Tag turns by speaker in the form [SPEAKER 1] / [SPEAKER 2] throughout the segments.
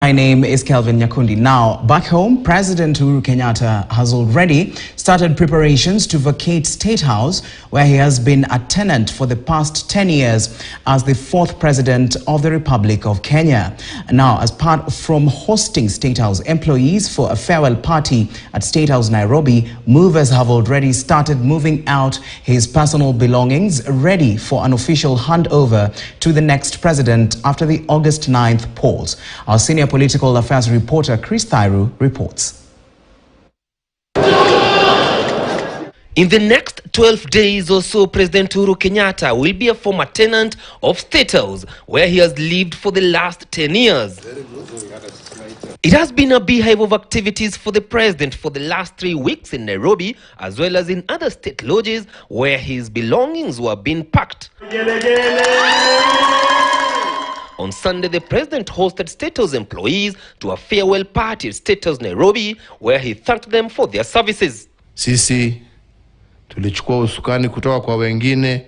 [SPEAKER 1] My name is Kelvin Nyakundi. Now, back home, President Uhuru Kenyatta has already started preparations to vacate State House, where he has been a tenant for the past 10 years as the fourth president of the Republic of Kenya. Now, as part from hosting State House employees for a farewell party at State House, Nairobi, movers have already started moving out his personal belongings, ready for an official handover to the next president after the August 9th polls. Our senior political affairs reporter Chris Thairu reports.
[SPEAKER 2] In the next 12 days or so, President Uhuru Kenyatta will be a former tenant of State House, where he has lived for the last 10 years. It has been a beehive of activities for the president for the last 3 weeks in Nairobi, as well as in other state lodges where his belongings were being packed. On Sunday, the president hosted State House employees to a farewell party at State House, Nairobi, where he thanked them for their services.
[SPEAKER 3] Sisi tulichukua usukani kutoka kwa wengine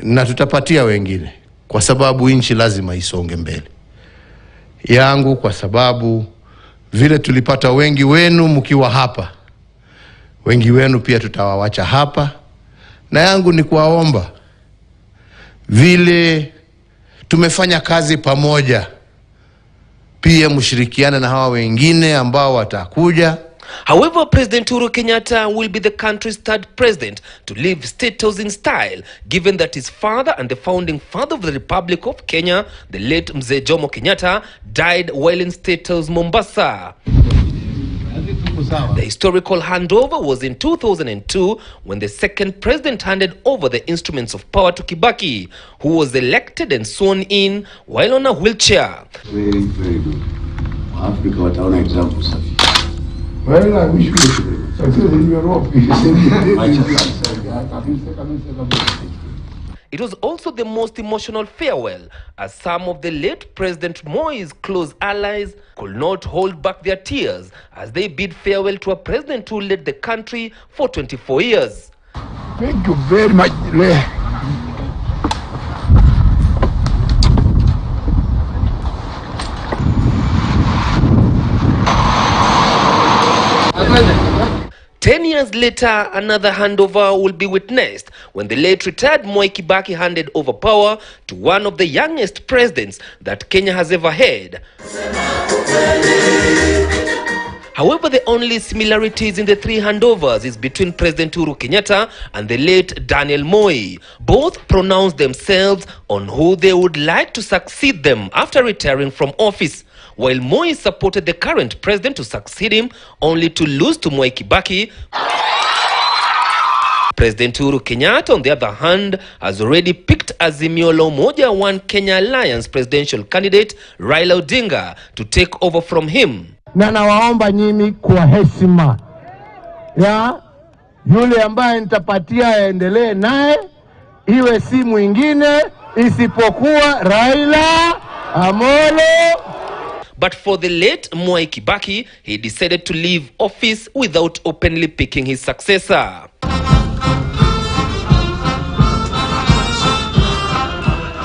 [SPEAKER 3] na tutapatia wengine, kwa sababu nchi lazima isonge mbele. Yangu kwa sababu vile tulipata wengi wenu mkiwa hapa, wengi wenu pia tutawawacha hapa, na yangu ni kuwaomba vile tumefanya kazi pamoja, pia mshirikiane na hawa wengine ambao watakuja.
[SPEAKER 2] However, President Uhuru Kenyatta will be the country's third president to leave State House in style, given that his father and the founding father of the Republic of Kenya, the late Mzee Jomo Kenyatta, died while in State House, Mombasa. The historical handover was in 2002 when the second president handed over the instruments of power to Kibaki, who was elected and sworn in while on a wheelchair.
[SPEAKER 4] Very good. Africa wataona example safi.
[SPEAKER 5] Well, I wish you success in your office.
[SPEAKER 2] It was also the most emotional farewell, as some of the late President Moi's close allies could not hold back their tears as they bid farewell to a president who led the country for 24 years.
[SPEAKER 5] Thank you very much.
[SPEAKER 2] Ten years later, another handover will be witnessed when the late retired Moi Kibaki handed over power to one of the youngest presidents that Kenya has ever had. However, the only similarities in the three handovers is between President Uhuru Kenyatta and the late Daniel Moi. Both pronounced themselves on who they would like to succeed them after retiring from office, while Moi supported the current president to succeed him, only to lose to Moi Kibaki. President Uhuru Kenyatta, on the other hand, has already picked Azimio la Umoja One Kenya Alliance presidential candidate Raila Odinga to take over from him.
[SPEAKER 5] Na nawaomba nyinyi kwa heshima ya yule ambaye nitapatia aendelee naye, iwe si mwingine isipokuwa Raila Amolo.
[SPEAKER 2] But for the late Moi Kibaki, he decided to leave office without openly picking his successor.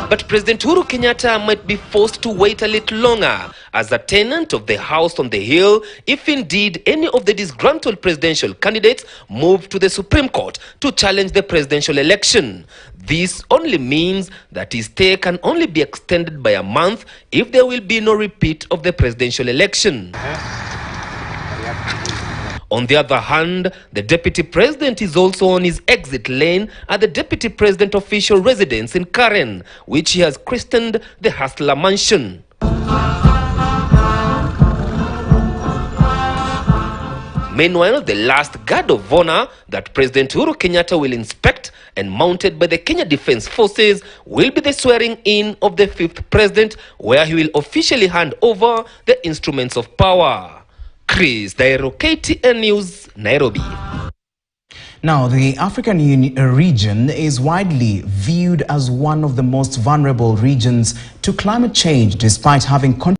[SPEAKER 2] But President Uhuru Kenyatta might be forced to wait a little longer as a tenant of the house on the hill, if indeed any of the disgruntled presidential candidates move to the Supreme Court to challenge the presidential election. This only means that his stay can only be extended by a month if there will be no repeat of the presidential election. On the other hand, the deputy president is also on his exit lane at the deputy president official residence in Karen, which he has christened the Hustler Mansion. Meanwhile, the last guard of honor that President Uhuru Kenyatta will inspect and mounted by the Kenya Defense Forces will be the swearing in of the fifth president, where he will officially hand over the instruments of power. Chris Thairu, KTN News, Nairobi.
[SPEAKER 1] Now, the African region is widely viewed as one of the most vulnerable regions to climate change, despite having